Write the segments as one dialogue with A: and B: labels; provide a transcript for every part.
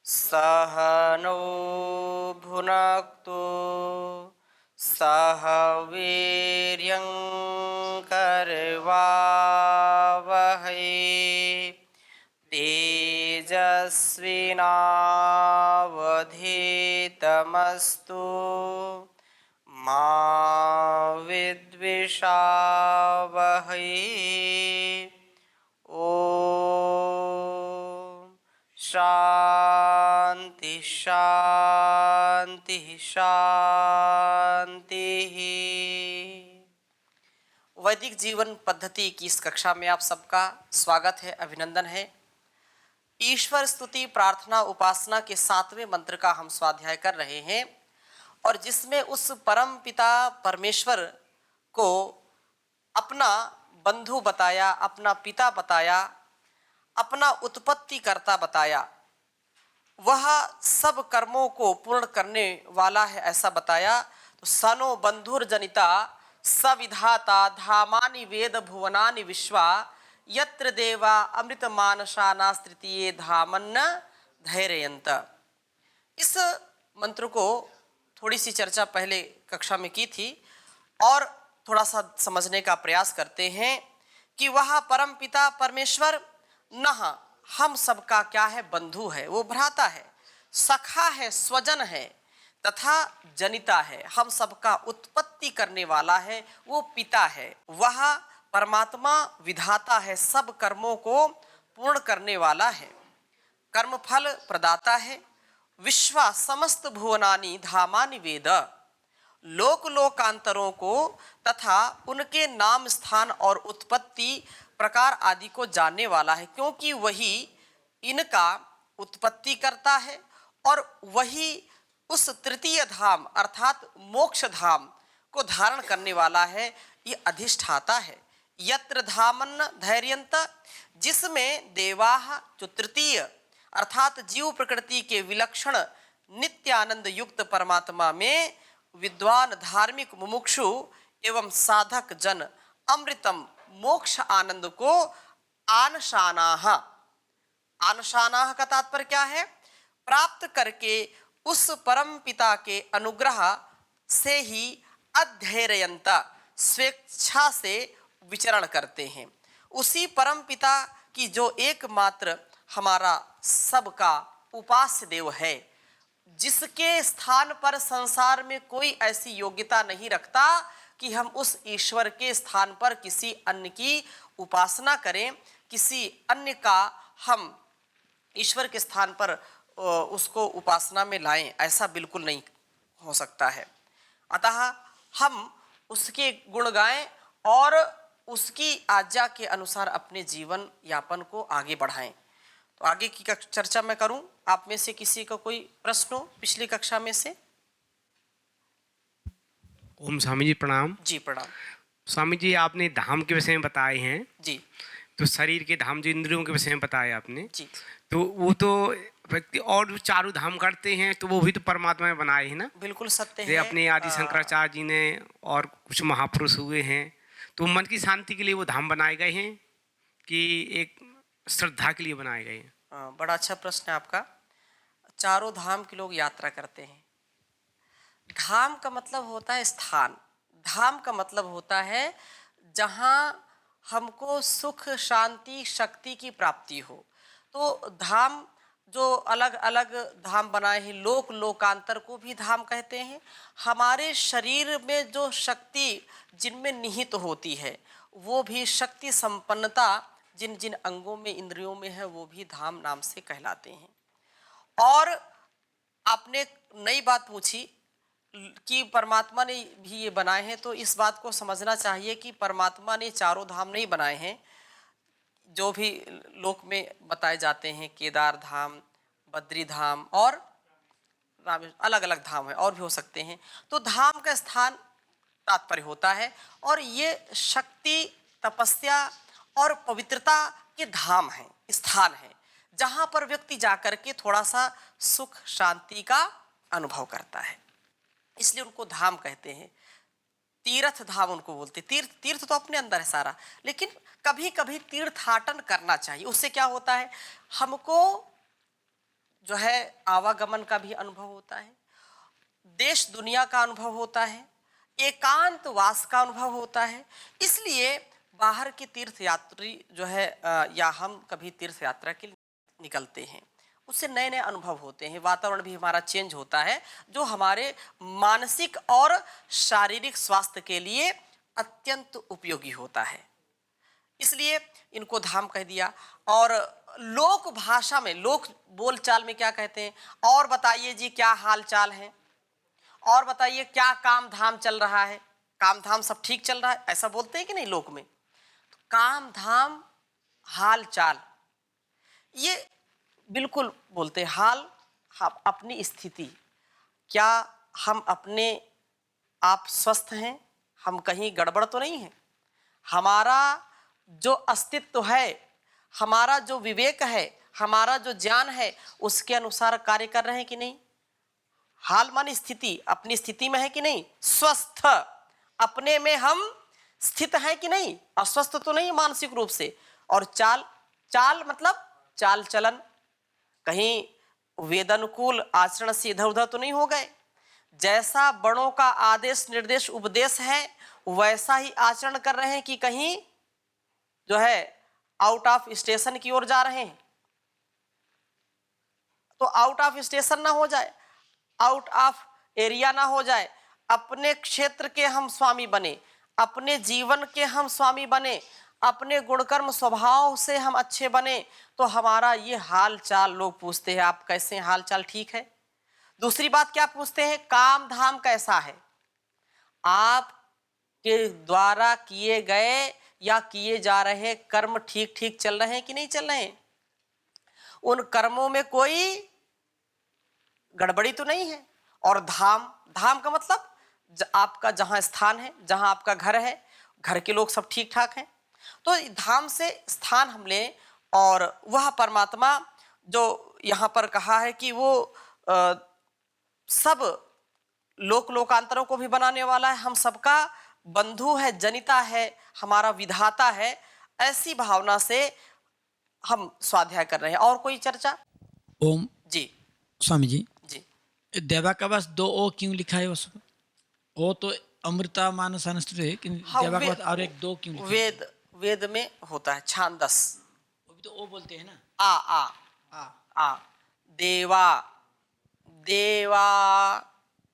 A: सह नो भुनक्तु सह वीर्यं करवावहै तेजस्विनावधीतमस्तु मा विद्विषावहै। ओम शांति शांति शांति। वैदिक जीवन पद्धति की इस कक्षा में आप सबका स्वागत है, अभिनंदन है। ईश्वर स्तुति प्रार्थना उपासना के 7वें मंत्र का हम स्वाध्याय कर रहे हैं और जिसमें उस परम पिता परमेश्वर को अपना बंधु बताया, अपना पिता बताया, अपना उत्पत्ति करता बताया, वह सब कर्मों को पूर्ण करने वाला है ऐसा बताया। तो सनो बंधुर जनिता सविधाता धामानि वेद भुवनानि विश्वा यत्र देवा अमृत मानसाना तृतीये धामन्न धैर्ययन्त। इस मंत्र को थोड़ी सी चर्चा पहले कक्षा में की थी और थोड़ा सा समझने का प्रयास करते हैं कि वह परम पिता परमेश्वर न हम सबका क्या है, बंधु है, वो भ्राता है, सखा है, स्वजन है तथा जनिता है, हम सबका उत्पत्ति करने वाला है, वो पिता है। वह परमात्मा विधाता है, सब कर्मों को पूर्ण करने वाला है, कर्मफल प्रदाता है। विश्वा समस्त भुवनानि धामानि वेद, लोक लोकांतरों को तथा उनके नाम स्थान और उत्पत्ति प्रकार आदि को जानने वाला है, क्योंकि वही इनका उत्पत्ति करता है और वही उस तृतीय धाम अर्थात मोक्ष धाम को धारण करने वाला है, ये अधिष्ठाता है। यत्र धामन्न धैर्यंत, जिसमें देवाः जो तृतीय अर्थात जीव प्रकृति के विलक्षण नित्यानंद युक्त परमात्मा में विद्वान धार्मिक मुमुक्षु एवं साधक जन अमृतम मोक्ष आनंद को आनशानाः, आनशानाः का तात्पर्य क्या है, प्राप्त करके उस परम पिता के अनुग्रह से ही अध्ययनयन्त स्वेच्छा से विचरण करते हैं। उसी परम पिता की जो एकमात्र हमारा सबका उपास्य देव है, जिसके स्थान पर संसार में कोई ऐसी योग्यता नहीं रखता कि हम उस ईश्वर के स्थान पर किसी अन्य की उपासना करें, किसी अन्य का हम ईश्वर के स्थान पर उसको उपासना में लाएं, ऐसा बिल्कुल नहीं हो सकता है। अतः हम उसके गुण गाएं और उसकी आज्ञा के अनुसार अपने जीवन यापन को आगे बढ़ाएं। तो आगे की चर्चा मैं करूं, आप में से किसी का कोई प्रश्न हो पिछली कक्षा में से?
B: ओम स्वामी जी प्रणाम।
A: जी प्रणाम।
B: स्वामी जी आपने धाम के विषय में बताए हैं
A: जी।
B: तो शरीर के धाम जो इंद्रियों के विषय में बताया आपने
A: जी।
B: तो वो तो व्यक्ति और जो चारों धाम करते हैं तो वो भी तो परमात्मा में बनाए हैं ना।
A: बिल्कुल सत्य
B: ये
A: है।
B: अपने आदि शंकराचार्य जी ने और कुछ महापुरुष हुए हैं, तो मन की शांति के लिए वो धाम बनाए गए हैं कि एक श्रद्धा के लिए बनाए गए हैं?
A: बड़ा अच्छा प्रश्न है आपका। चारों धाम के लोग यात्रा करते हैं। धाम का मतलब होता है स्थान, धाम का मतलब होता है जहाँ हमको सुख शांति शक्ति की प्राप्ति हो। तो धाम जो अलग अलग धाम बनाए हैं, लोक लोकांतर को भी धाम कहते हैं। हमारे शरीर में जो शक्ति जिनमें निहित होती है, वो भी शक्ति संपन्नता जिन जिन अंगों में इंद्रियों में है, वो भी धाम नाम से कहलाते हैं। और आपने नई बात पूछी कि परमात्मा ने भी ये बनाए हैं, तो इस बात को समझना चाहिए कि परमात्मा ने चारों धाम नहीं बनाए हैं। जो भी लोक में बताए जाते हैं, केदार धाम, बद्री धाम और अलग अलग धाम है और भी हो सकते हैं। तो धाम का स्थान तात्पर्य होता है और ये शक्ति तपस्या और पवित्रता के धाम हैं, स्थान है, जहाँ पर व्यक्ति जाकर के थोड़ा सा सुख शांति का अनुभव करता है, इसलिए उनको धाम कहते हैं। तीर्थ धाम उनको बोलते। तीर्थ तो अपने अंदर है सारा, लेकिन कभी कभी तीर्थाटन करना चाहिए। उससे क्या होता है, हमको जो है आवागमन का भी अनुभव होता है, देश दुनिया का अनुभव होता है, एकांतवास का अनुभव होता है। इसलिए बाहर के तीर्थयात्री जो है या हम कभी तीर्थ यात्रा के लिए निकलते हैं, उससे नए नए अनुभव होते हैं, वातावरण भी हमारा चेंज होता है, जो हमारे मानसिक और शारीरिक स्वास्थ्य के लिए अत्यंत उपयोगी होता है। इसलिए इनको धाम कह दिया। और लोक भाषा में, लोक बोलचाल में क्या कहते हैं, और बताइए जी क्या हाल चाल है, और बताइए क्या काम धाम चल रहा है, काम धाम सब ठीक चल रहा है, ऐसा बोलते हैं कि नहीं लोक में। तो काम धाम हाल चाल ये बिल्कुल बोलते हैं। हाल हम अपनी स्थिति, क्या हम अपने आप स्वस्थ हैं, हम कहीं गड़बड़ तो नहीं है, हमारा जो अस्तित्व है, हमारा जो विवेक है, हमारा जो ज्ञान है, उसके अनुसार कार्य कर रहे हैं कि नहीं। हाल माने स्थिति, अपनी स्थिति में है कि नहीं, स्वस्थ अपने में हम स्थित हैं कि नहीं, अस्वस्थ तो नहीं मानसिक रूप से। और चाल, चाल मतलब चाल चलन, कहीं वेदानुकूल आचरण से इधर उधर तो नहीं हो गए। जैसा बड़ों का आदेश निर्देश उपदेश है वैसा ही आचरण कर रहे हैं कि कहीं जो है आउट ऑफ स्टेशन की ओर जा रहे हैं। तो आउट ऑफ स्टेशन ना हो जाए, आउट ऑफ एरिया ना हो जाए, अपने क्षेत्र के हम स्वामी बने, अपने जीवन के हम स्वामी बने, अपने गुणकर्म स्वभाव से हम अच्छे बने। तो हमारा ये हाल चाल लोग पूछते हैं, आप कैसे हैं, हाल चाल ठीक है। दूसरी बात क्या पूछते हैं, काम धाम कैसा है, आप के द्वारा किए गए या किए जा रहे कर्म ठीक ठीक चल रहे हैं कि नहीं चल रहे हैं, उन कर्मों में कोई गड़बड़ी तो नहीं है। और धाम, धाम का मतलब आपका जहां स्थान है, जहां आपका घर है, घर के लोग सब ठीक ठाक हैं। तो धाम से स्थान हम लें, और वह परमात्मा जो यहाँ पर कहा है कि वो सब लोक लोकांतरों को भी बनाने वाला है, हम सबका बंधु है, जनिता है, हमारा विधाता है, ऐसी भावना से हम स्वाध्याय कर रहे हैं। और कोई चर्चा?
C: ओम
A: जी
C: स्वामी जी,
A: जी।
C: देवा का बस 2 ओ क्यों लिखा है उसमें? ओ तो अमृता मानस अनुष्ठित है, लेकिन
A: हाँ,
C: देवा के बाद और एक 2 क्यों लिखा है?
A: वेद, वेद में होता है छांदस,
C: वो भी तो ओ बोलते हैं ना।
A: आ आ
C: हाँ,
A: आ, देवा, देवा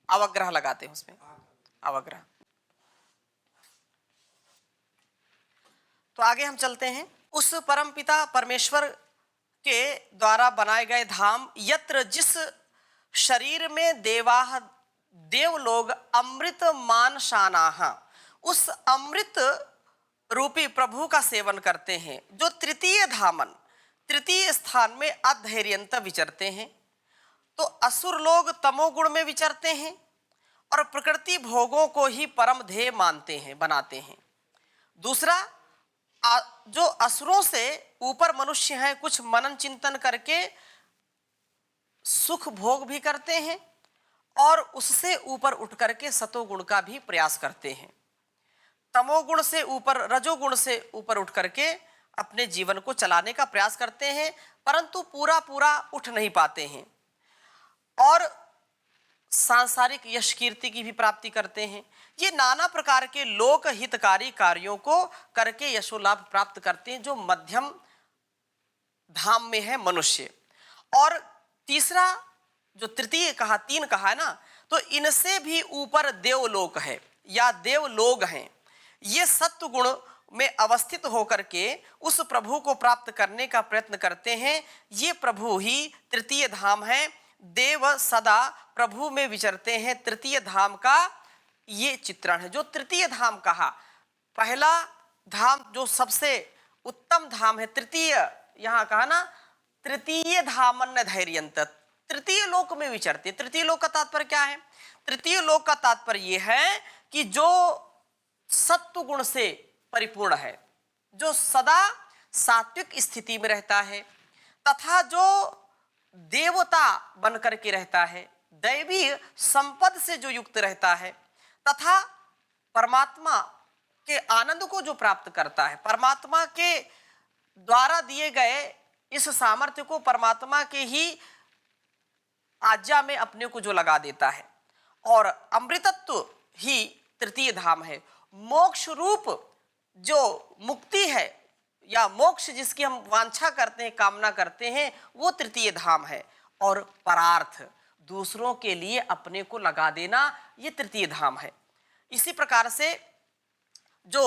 A: अवग्रह लगाते हैं उसमें, अवग्रह। तो आगे हम चलते हैं। उस परमपिता परमेश्वर के द्वारा बनाए गए धाम, यत्र जिस शरीर में देवाह देव लोग अमृत मानशानाह, उस अमृत रूपी प्रभु का सेवन करते हैं, जो तृतीय धामन, तृतीय स्थान में अधैर्यंत विचरते हैं। तो असुर लोग तमोगुण में विचरते हैं और प्रकृति भोगों को ही परम ध्येय मानते हैं, बनाते हैं। दूसरा, जो असुरों से ऊपर मनुष्य हैं, कुछ मनन चिंतन करके सुख भोग भी करते हैं और उससे ऊपर उठ करके सतोगुण का भी प्रयास करते हैं। तमोगुण से ऊपर, रजोगुण से ऊपर उठ करके अपने जीवन को चलाने का प्रयास करते हैं, परंतु पूरा पूरा उठ नहीं पाते हैं और सांसारिक यश कीर्ति की भी प्राप्ति करते हैं। ये नाना प्रकार के लोक हितकारी कार्यों को करके यशो लाभ प्राप्त करते हैं, जो मध्यम धाम में है मनुष्य। और तीसरा जो तृतीय कहा, 3 कहा है ना, तो इनसे भी ऊपर देवलोक है या देवलोग हैं। ये सत्व गुण में अवस्थित होकर के उस प्रभु को प्राप्त करने का प्रयत्न करते हैं। ये प्रभु ही तृतीय धाम है। देव सदा प्रभु में विचरते हैं। तृतीय धाम का ये चित्रण है। जो तृतीय धाम कहा, पहला धाम जो सबसे उत्तम धाम है, तृतीय यहाँ कहा ना, तृतीय धामन धैर्यंत, तृतीय लोक में विचरते। तृतीय लोक का तात्पर्य क्या है? तृतीय लोक का तात्पर्य यह है कि जो सत्व गुण से परिपूर्ण है, जो सदा सात्विक स्थिति में रहता है, तथा जो देवता बनकर के रहता है, दैवी संपद से जो युक्त रहता है, तथा परमात्मा के आनंद को जो प्राप्त करता है, परमात्मा के द्वारा दिए गए इस सामर्थ्य को परमात्मा के ही आज्ञा में अपने को जो लगा देता है, और अमृतत्व ही तृतीय धाम है। मोक्ष रूप जो मुक्ति है या मोक्ष जिसकी हम वांछा करते हैं, कामना करते हैं, वो तृतीय धाम है। और परार्थ, दूसरों के लिए अपने को लगा देना, ये तृतीय धाम है। इसी प्रकार से जो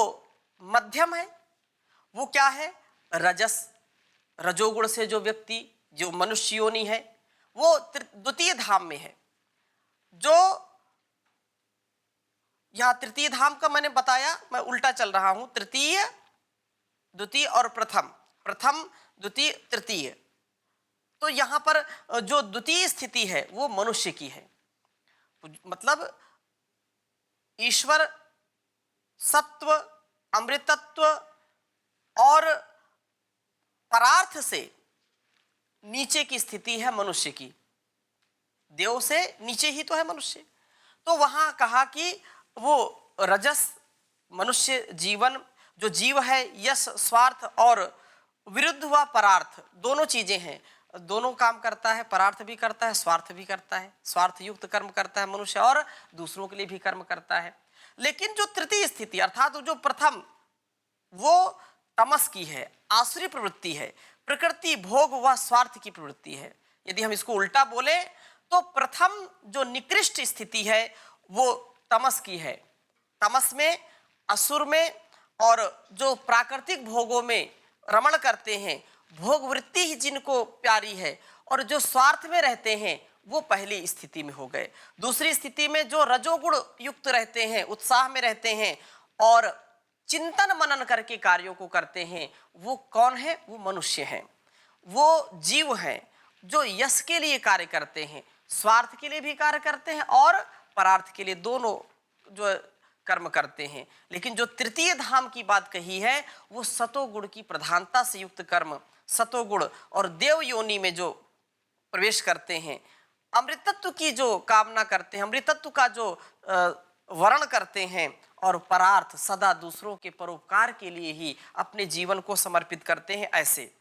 A: मध्यम है वो क्या है? रजस, रजोगुण से जो व्यक्ति, जो मनुष्य योनि है, वो द्वितीय धाम में है। जो यहां तृतीय धाम का मैंने बताया, मैं उल्टा चल रहा हूं, तृतीय, द्वितीय और प्रथम, प्रथम द्वितीय तृतीय। तो यहां पर जो द्वितीय स्थिति है वो मनुष्य की है। मतलब ईश्वर, सत्व, अमृतत्व और परार्थ से नीचे की स्थिति है मनुष्य की। देव से नीचे ही तो है मनुष्य। तो वहां कहा कि वो रजस, मनुष्य जीवन, जो जीव है, यश, स्वार्थ और विरुद्ध हुआ परार्थ, दोनों चीजें हैं, दोनों काम करता है, परार्थ भी करता है, स्वार्थ भी करता है। स्वार्थ युक्त कर्म करता है मनुष्य और दूसरों के लिए भी कर्म करता है। लेकिन जो तृतीय स्थिति अर्थात जो प्रथम, वो तमस की है, आसुरी प्रवृत्ति है, प्रकृति भोग व स्वार्थ की प्रवृत्ति है। यदि हम इसको उल्टा बोले तो प्रथम जो निकृष्ट स्थिति है वो तमस की है। तमस में, असुर में, और जो प्राकृतिक भोगों में रमण करते हैं, भोग वृत्ति ही जिनको प्यारी है, और जो स्वार्थ में रहते हैं वो पहली स्थिति में हो गए। दूसरी स्थिति में जो रजोगुण युक्त रहते हैं, उत्साह में रहते हैं और चिंतन मनन करके कार्यों को करते हैं, वो कौन है? वो मनुष्य हैं, वो जीव हैं जो यश के लिए कार्य करते हैं, स्वार्थ के लिए भी कार्य करते हैं और परार्थ के लिए, दोनों जो कर्म करते हैं। लेकिन जो तृतीय धाम की बात कही है वो सतोगुण की प्रधानता से युक्त कर्म, सतोगुण और देव योनि में जो प्रवेश करते हैं, अमृतत्व की जो कामना करते हैं, अमृतत्व का जो वर्ण करते हैं, और परार्थ सदा दूसरों के परोपकार के लिए ही अपने जीवन को समर्पित करते हैं। ऐसे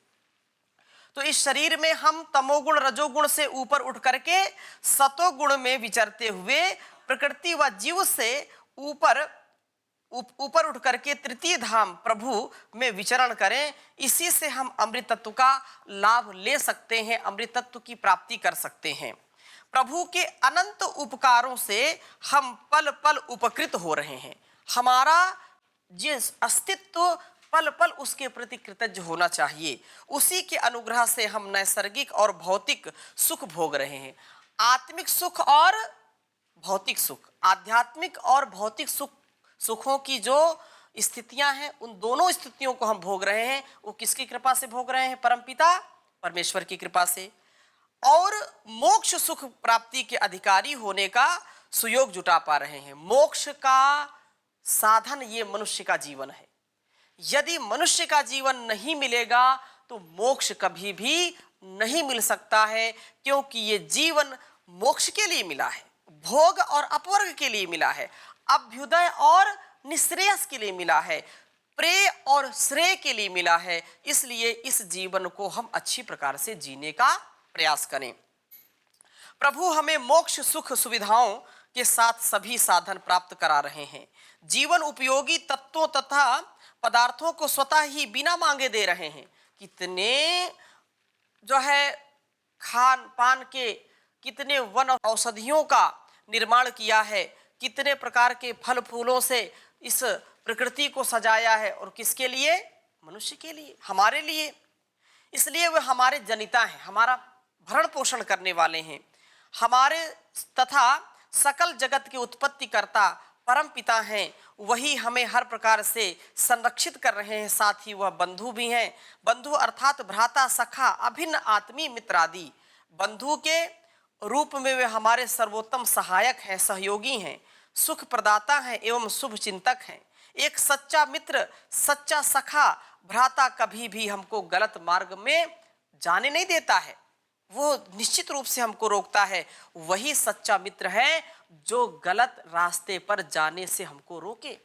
A: तो इस शरीर में हम तमोगुण, रजोगुण से ऊपर उठ करके सतोगुण में विचरते हुए प्रकृति व जीव से ऊपर उठ करके तृतीय धाम प्रभु में विचरण करें। इसी से हम अमृतत्व का लाभ ले सकते हैं, अमृतत्व की प्राप्ति कर सकते हैं। प्रभु के अनंत उपकारों से हम पल पल उपकृत हो रहे हैं। हमारा जिस अस्तित्व पल पल उसके प्रति कृतज्ञ होना चाहिए। उसी के अनुग्रह से हम नैसर्गिक और भौतिक सुख भोग रहे हैं। आत्मिक सुख और भौतिक सुख, आध्यात्मिक और भौतिक सुखों की जो स्थितियां हैं, उन दोनों स्थितियों को हम भोग रहे हैं। वो किसकी कृपा से भोग रहे हैं? परमपिता परमेश्वर की कृपा से। और मोक्ष सुख प्राप्ति के अधिकारी होने का सुयोग जुटा पा रहे हैं। मोक्ष का साधन ये मनुष्य का जीवन है। यदि मनुष्य का जीवन नहीं मिलेगा तो मोक्ष कभी भी नहीं मिल सकता है, क्योंकि ये जीवन मोक्ष के लिए मिला है, भोग और अपवर्ग के लिए मिला है, अभ्युदय और निश्रेयस के लिए मिला है, प्रेय और श्रेय के लिए मिला है। इसलिए इस जीवन को हम अच्छी प्रकार से जीने का प्रयास करें। प्रभु हमें मोक्ष सुख सुविधाओं के साथ सभी साधन प्राप्त करा रहे हैं। जीवन उपयोगी तत्वों तथा पदार्थों को स्वतः ही बिना मांगे दे रहे हैं। कितने जो है खान पान के, कितने वन औषधियों का निर्माण किया है, कितने प्रकार के फल फूलों से इस प्रकृति को सजाया है, और किसके लिए? मनुष्य के लिए, हमारे लिए। इसलिए वे हमारे जनिता हैं, हमारा भरण पोषण करने वाले हैं, हमारे तथा सकल जगत के उत्पत्ति करता परम पिता हैं। वही हमें हर प्रकार से संरक्षित कर रहे हैं। साथ ही वह बंधु भी हैं। बंधु अर्थात भ्राता, सखा, अभिन्न आत्मीय मित्र आदि। बंधु के रूप में वे हमारे सर्वोत्तम सहायक हैं, सहयोगी हैं, सुख प्रदाता हैं एवं शुभ चिंतक हैं। एक सच्चा मित्र, सच्चा सखा, भ्राता कभी भी हमको गलत मार्ग में जाने नहीं देता है, वो निश्चित रूप से हमको रोकता है। वही सच्चा मित्र है जो गलत रास्ते पर जाने से हमको रोके।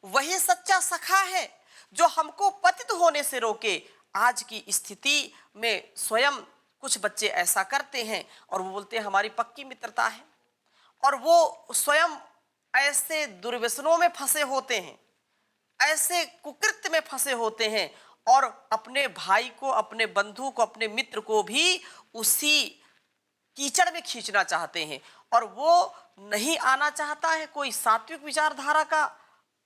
A: वही सच्चा सखा है जो हमको पतित होने से रोके। आज की स्थिति में स्वयं कुछ बच्चे ऐसा करते हैं और वो बोलते हैं हमारी पक्की मित्रता है, और वो स्वयं ऐसे दुर्व्यसनों में फंसे होते हैं, ऐसे कुकृत्य में फंसे होते हैं, और अपने भाई को, अपने बंधु को, अपने मित्र को भी उसी कीचड़ में खींचना चाहते हैं, और वो नहीं आना चाहता है। कोई सात्विक विचारधारा का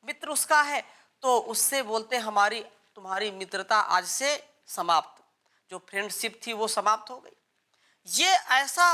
A: मित्र उसका है तो उससे बोलते हैं हमारी तुम्हारी मित्रता आज से समाप्त, जो फ्रेंडशिप थी वो समाप्त हो गई। ये ऐसा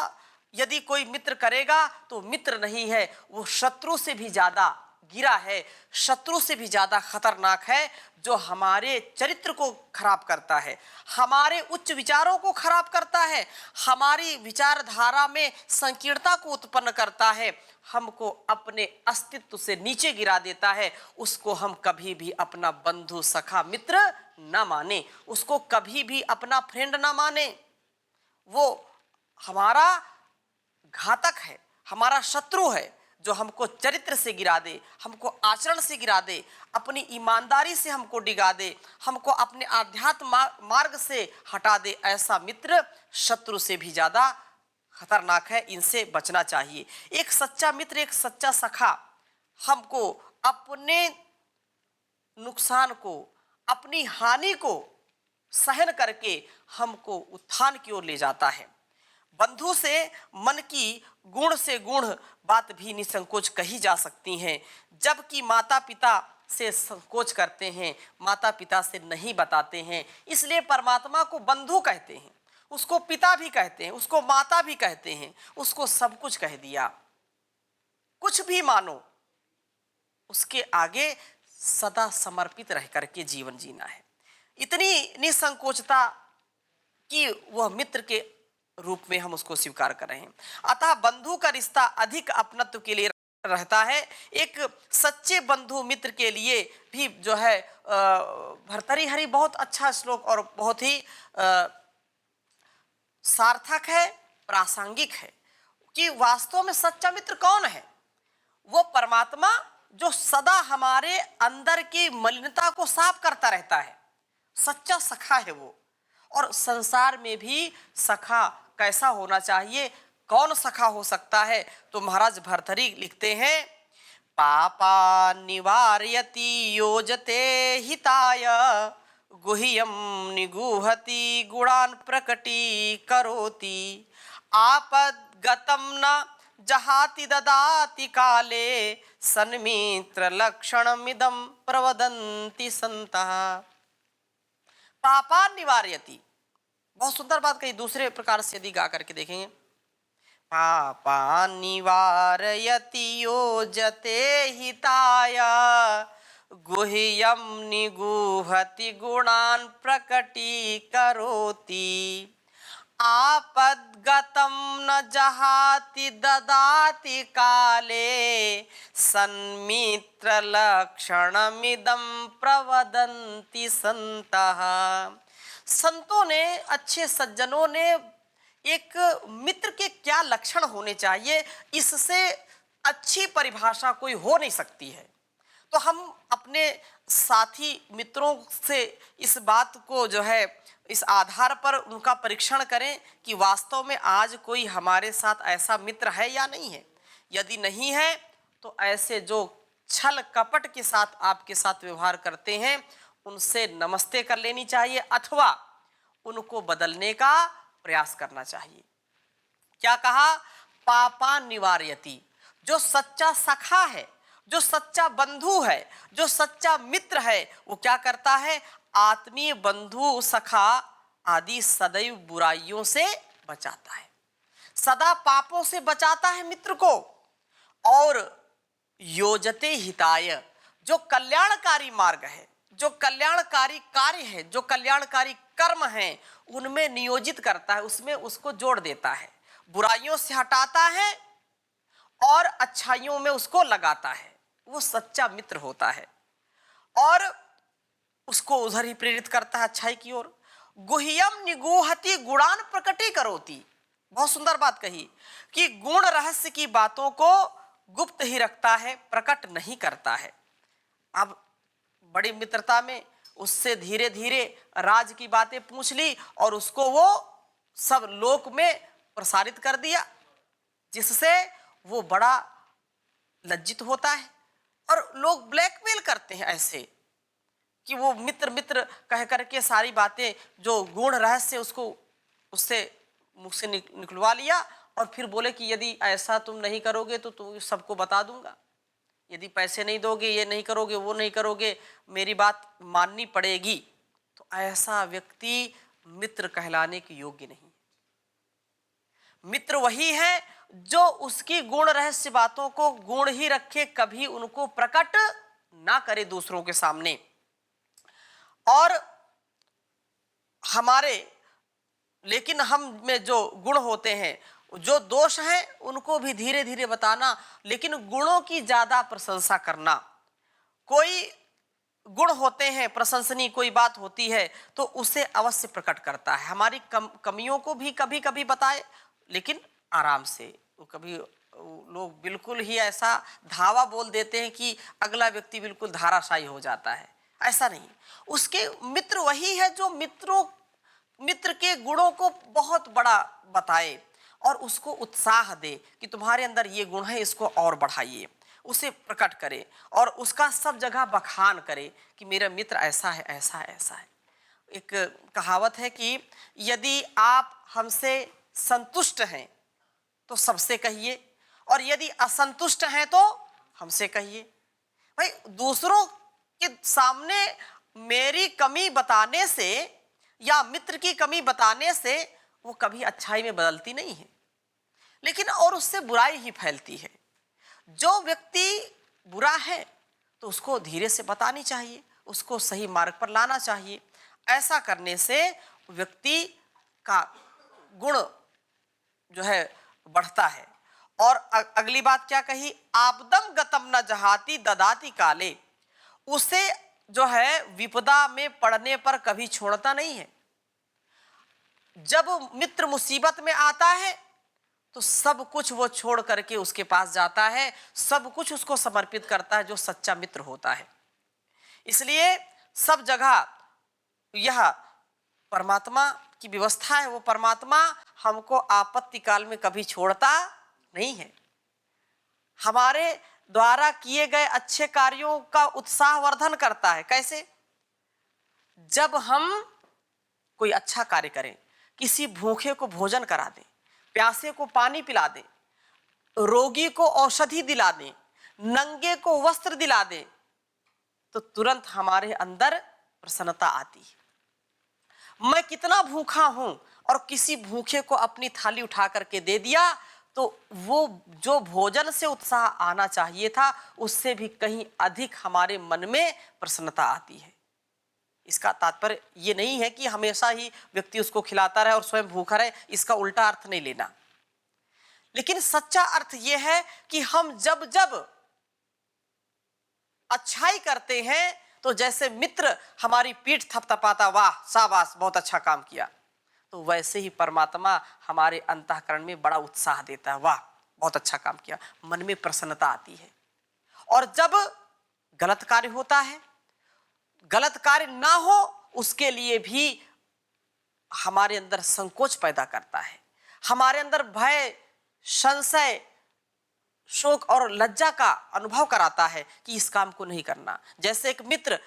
A: यदि कोई मित्र करेगा तो मित्र नहीं है, वो शत्रु से भी ज्यादा गिरा है, शत्रु से भी ज्यादा खतरनाक है, जो हमारे चरित्र को खराब करता है, हमारे उच्च विचारों को खराब करता है, हमारी विचारधारा में संकीर्णता को उत्पन्न करता है, हमको अपने अस्तित्व से नीचे गिरा देता है। उसको हम कभी भी अपना बंधु, सखा, मित्र न माने, उसको कभी भी अपना फ्रेंड न माने। वो हमारा घातक है, हमारा शत्रु है, जो हमको चरित्र से गिरा दे, हमको आचरण से गिरा दे, अपनी ईमानदारी से हमको डिगा दे, हमको अपने आध्यात्म मार्ग से हटा दे। ऐसा मित्र शत्रु से भी ज्यादा खतरनाक है, इनसे बचना चाहिए। एक सच्चा मित्र, एक सच्चा सखा हमको अपने नुकसान को, अपनी हानि को सहन करके हमको उत्थान की ओर ले जाता है। बंधु से मन की गुण से गुण बात भी निसंकोच कही जा सकती हैं, जबकि माता पिता से संकोच करते हैं, माता पिता से नहीं बताते हैं। इसलिए परमात्मा को बंधु कहते हैं, उसको पिता भी कहते हैं, उसको माता भी कहते हैं, उसको सब कुछ कह दिया। कुछ भी मानो, उसके आगे सदा समर्पित रह करके जीवन जीना है। इतनी निसंकोचता कि वह मित्र के रूप में हम उसको स्वीकार कर रहे हैं। अतः बंधु का रिश्ता अधिक अपनत्व के लिए रहता है। एक सच्चे बंधु मित्र के लिए भी जो है भर्तृहरि बहुत अच्छा श्लोक और बहुत ही सार्थक है, प्रासंगिक है कि वास्तव में सच्चा मित्र कौन है। वो परमात्मा जो सदा हमारे अंदर की मलिनता को साफ करता रहता है, सच्चा सखा है वो। और संसार में भी सखा कैसा होना चाहिए, कौन सखा हो सकता है, तो महाराज भर्तृहरि लिखते हैं, पापा निवारयति योजते हिताय गुह्यम निगूहति गुणान प्रकटी करोति आपद्गतं न जहाति ददाति काले सन्मित्र लक्षणमिदं प्रवदन्ति संतः। पापा निवारयति, बहुत सुंदर बात कही। दूसरे प्रकार से यदि गा करके देखेंगे, पापा निवारयति योजते हिताय गुह्यम निगूहति गुणान प्रकटी करोति आपद्गतं न जहाति ददाति काले सन्मित्र लक्षणमिदं प्रवदन्ति संतः। संतों ने, अच्छे सज्जनों ने एक मित्र के क्या लक्षण होने चाहिए, इससे अच्छी परिभाषा कोई हो नहीं सकती है। तो हम अपने साथी मित्रों से इस बात को जो है, इस आधार पर उनका परीक्षण करें कि वास्तव में आज कोई हमारे साथ ऐसा मित्र है या नहीं है। यदि नहीं है तो ऐसे जो छल कपट के साथ आपके साथ व्यवहार करते हैं उनसे नमस्ते कर लेनी चाहिए, अथवा उनको बदलने का प्रयास करना चाहिए। क्या कहा, पापा निवारयति, जो सच्चा सखा है, जो सच्चा बंधु है, जो सच्चा मित्र है, वो क्या करता है, आत्मीय बंधु सखा आदि सदैव बुराइयों से बचाता है, सदा पापों से बचाता है मित्र को। और योजते हिताय, जो कल्याणकारी मार्ग है, जो कल्याणकारी कार्य है, जो कल्याणकारी कर्म है, उनमें नियोजित करता है, उसमें उसको जोड़ देता है, बुराइयों से हटाता है और अच्छाइयों में उसको लगाता है। वो सच्चा मित्र होता है और उसको उधर ही प्रेरित करता है, अच्छाई की ओर। गुह्यम निगूहति गुणान प्रकटी करोति, बहुत सुंदर बात कही कि गुण रहस्य की बातों को गुप्त ही रखता है, प्रकट नहीं करता है। अब बड़ी मित्रता में उससे धीरे धीरे राज की बातें पूछ ली और उसको वो सब लोक में प्रसारित कर दिया, जिससे वो बड़ा लज्जित होता है। और लोग ब्लैकमेल करते हैं ऐसे कि वो मित्र मित्र कह करके सारी बातें जो गूढ़ रहस्य उसको उससे मुख से निकलवा लिया, और फिर बोले कि यदि ऐसा तुम नहीं करोगे तो तुम सबको बता दूंगा, यदि पैसे नहीं दोगे, ये नहीं करोगे, वो नहीं करोगे, मेरी बात माननी पड़ेगी। तो ऐसा व्यक्ति मित्र कहलाने के योग्य नहीं। मित्र वही है जो उसकी गुण रहस्य बातों को गुण ही रखे, कभी उनको प्रकट ना करे दूसरों के सामने। और हमारे लेकिन हम में जो गुण होते हैं, जो दोष हैं उनको भी धीरे धीरे बताना, लेकिन गुणों की ज्यादा प्रशंसा करना। कोई गुण होते हैं प्रशंसनीय, कोई बात होती है तो उसे अवश्य प्रकट करता है। हमारी कमियों को भी कभी कभी बताए, लेकिन आराम से। कभी लोग बिल्कुल ही ऐसा धावा बोल देते हैं कि अगला व्यक्ति बिल्कुल धाराशायी हो जाता है, ऐसा नहीं। उसके मित्र वही है जो मित्र के गुणों को बहुत बड़ा बताए और उसको उत्साह दे कि तुम्हारे अंदर ये गुण है, इसको और बढ़ाइए, उसे प्रकट करे और उसका सब जगह बखान करे कि मेरा मित्र ऐसा है, ऐसा है, ऐसा है। एक कहावत है कि यदि आप हमसे संतुष्ट हैं तो सबसे कहिए, और यदि असंतुष्ट हैं तो हमसे कहिए। भाई, दूसरों के सामने मेरी कमी बताने से या मित्र की कमी बताने से वो कभी अच्छाई में बदलती नहीं है, लेकिन और उससे बुराई ही फैलती है। जो व्यक्ति बुरा है तो उसको धीरे से बतानी चाहिए, उसको सही मार्ग पर लाना चाहिए। ऐसा करने से व्यक्ति का गुण जो है बढ़ता है। और अगली बात क्या कही, आपदम गतम न जहाती ददाती काले। उसे जो है विपदा में पड़ने पर कभी छोड़ता नहीं है। जब मित्र मुसीबत में आता है तो सब कुछ वो छोड़ करके उसके पास जाता है, सब कुछ उसको समर्पित करता है, जो सच्चा मित्र होता है। इसलिए सब जगह यह परमात्मा की व्यवस्था है। वो परमात्मा हमको आपत्ति काल में कभी छोड़ता नहीं है। हमारे द्वारा किए गए अच्छे कार्यों का उत्साहवर्धन करता है। कैसे? जब हम कोई अच्छा कार्य करें, किसी भूखे को भोजन करा दें, प्यासे को पानी पिला दें, रोगी को औषधि दिला दें, नंगे को वस्त्र दिला दें, तो तुरंत हमारे अंदर प्रसन्नता आती है। मैं कितना भूखा हूं और किसी भूखे को अपनी थाली उठा करके दे दिया, तो वो जो भोजन से उत्साह आना चाहिए था उससे भी कहीं अधिक हमारे मन में प्रसन्नता आती है। इसका तात्पर्य ये नहीं है कि हमेशा ही व्यक्ति उसको खिलाता रहे और स्वयं भूखा रहे, इसका उल्टा अर्थ नहीं लेना। लेकिन सच्चा अर्थ यह है कि हम जब जब अच्छाई करते हैं तो जैसे मित्र हमारी पीठ थपथपाता, वाह शाबाश बहुत अच्छा काम किया, तो वैसे ही परमात्मा हमारे अंतःकरण में बड़ा उत्साह देता है, वाह बहुत अच्छा काम किया, मन में प्रसन्नता आती है। और जब गलत कार्य होता है, गलत कार्य ना हो, उसके लिए भी हमारे अंदर संकोच पैदा करता है, हमारे अंदर भय, संशय, शोक और लज्जा का अनुभव कराता है कि इस काम को नहीं करना। जैसे एक मित्र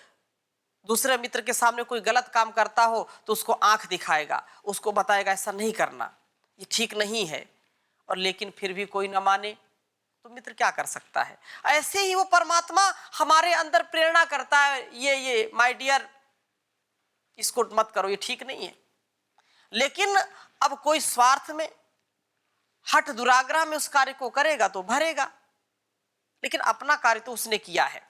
A: दूसरे मित्र के सामने कोई गलत काम करता हो तो उसको आंख दिखाएगा, उसको बताएगा ऐसा नहीं करना, ये ठीक नहीं है, और लेकिन फिर भी कोई ना माने तो मित्र क्या कर सकता है। ऐसे ही वो परमात्मा हमारे अंदर प्रेरणा करता है, ये माय डियर इसको मत करो, ये ठीक नहीं है। लेकिन अब कोई स्वार्थ में, हठ दुराग्रह में उस कार्य को करेगा तो भरेगा, लेकिन अपना कार्य तो उसने किया है।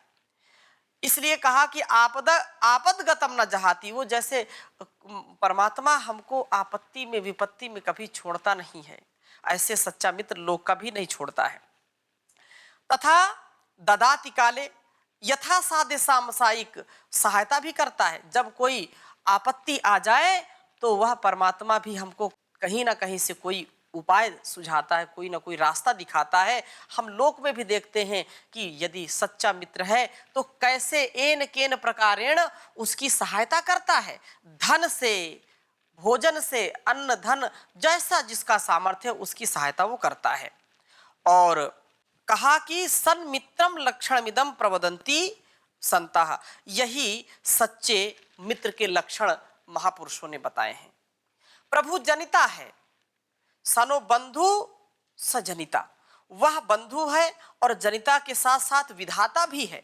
A: इसलिए कहा कि आपद गतम न जहाती। वो जैसे परमात्मा हमको आपत्ति में, विपत्ति में कभी छोड़ता नहीं है, ऐसे सच्चा मित्र लोग कभी नहीं छोड़ता है। तथा ददाति काले, यथा साध्य सामसायिक, सहायता भी करता है। जब कोई आपत्ति आ जाए तो वह परमात्मा भी हमको कहीं ना कहीं से कोई उपाय सुझाता है, कोई ना कोई रास्ता दिखाता है। हम लोक में भी देखते हैं कि यदि सच्चा मित्र है तो कैसे एन केन प्रकारेण उसकी सहायता करता है, धन से, भोजन से, अन्न धन, जैसा जिसका सामर्थ्य उसकी सहायता वो करता है। और कहा कि सन्मित्रम लक्षणमिदं प्रवदन्ति संतः, यही सच्चे मित्र के लक्षण महापुरुषों ने बताए हैं। प्रभु जनिता है, सनो बंधु सजनिता, वह बंधु है और जनिता के साथ साथ विधाता भी है।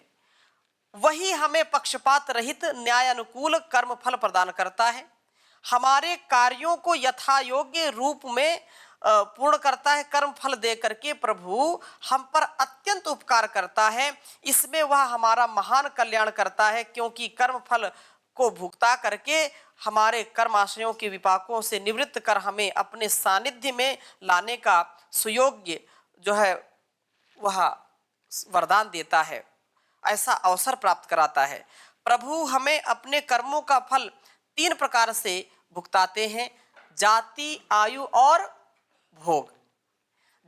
A: वही हमें पक्षपात रहित न्याय अनुकूल कर्म फल प्रदान करता है, हमारे कार्यों को यथा योग्य रूप में पूर्ण करता है। कर्म फल दे करके प्रभु हम पर अत्यंत उपकार करता है, इसमें वह हमारा महान कल्याण करता है, क्योंकि कर्म फल को भुगता करके हमारे कर्माशयों के विपाकों से निवृत्त कर हमें अपने सानिध्य में लाने का सुयोग्य जो है वह वरदान देता है, ऐसा अवसर प्राप्त कराता है। प्रभु हमें अपने कर्मों का फल 3 प्रकार से भुगताते हैं, जाति, आयु और भोग।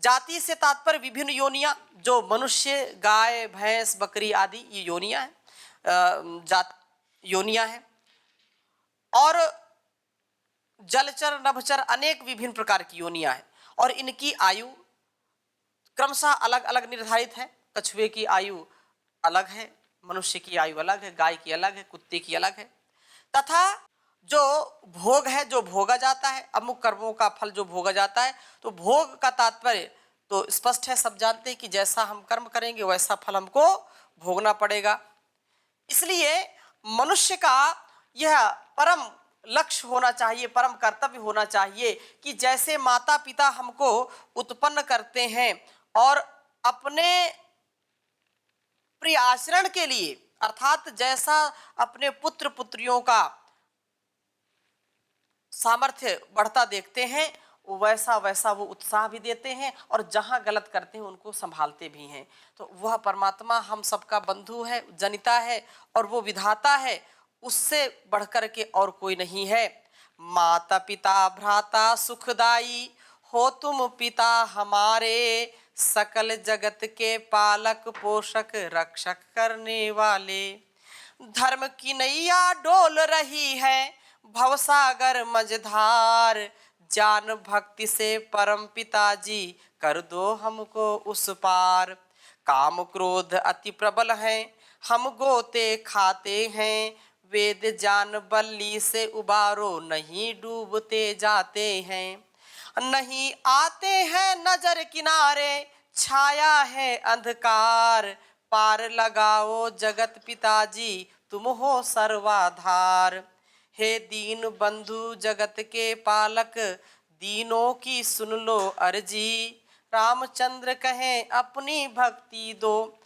A: जाति से तात्पर्य विभिन्न योनियां, जो मनुष्य, गाय, भैंस, बकरी आदि ये योनियां हैं, योनियां हैं। और जलचर, नभचर, अनेक विभिन्न प्रकार की योनियां हैं, और इनकी आयु क्रमशः अलग अलग निर्धारित है। कछुए की आयु अलग है, मनुष्य की आयु अलग है, गाय की अलग है, कुत्ते की अलग है। तथा जो भोग है, जो भोगा जाता है, अमुक कर्मों का फल जो भोगा जाता है, तो भोग का तात्पर्य तो स्पष्ट है, सब जानते हैं कि जैसा हम कर्म करेंगे वैसा फल हमको भोगना पड़ेगा। इसलिए मनुष्य का यह परम लक्ष्य होना चाहिए, परम कर्तव्य होना चाहिए कि जैसे माता पिता हमको उत्पन्न करते हैं और अपने प्रिय आचरण के लिए, अर्थात जैसा अपने पुत्र पुत्रियों का सामर्थ्य बढ़ता देखते हैं, वैसा वैसा वो उत्साह भी देते हैं, और जहाँ गलत करते हैं उनको संभालते भी हैं। तो वह परमात्मा हम सबका बंधु है, जनिता है, और वो विधाता है, उससे बढ़कर के और कोई नहीं है। माता पिता भ्राता सुखदाई हो तुम पिता हमारे, सकल जगत के पालक पोषक रक्षक करने वाले। धर्म की नैया डोल रही है भवसागर मझधार, जान भक्ति से परम पिताजी कर दो हमको उस पार। काम क्रोध अति प्रबल है, हम गोते खाते हैं, वेद जान बल्ली से उबारो नहीं डूबते जाते हैं। नहीं आते हैं नजर किनारे, छाया है अंधकार, पार लगाओ जगत पिताजी तुम हो सर्वाधार। हे दीन बंधु जगत के पालक, दीनों की सुन लो अर्जी, रामचंद्र कहें अपनी भक्ति दो,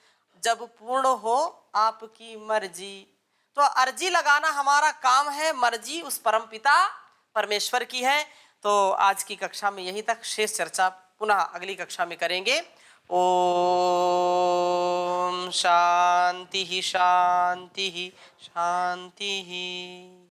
A: जब पूर्ण हो आपकी मर्जी। तो अर्जी लगाना हमारा काम है, मर्जी उस परमपिता परमेश्वर की है। तो आज की कक्षा में यही तक, शेष चर्चा पुनः अगली कक्षा में करेंगे। ओम शांति शांति शांति।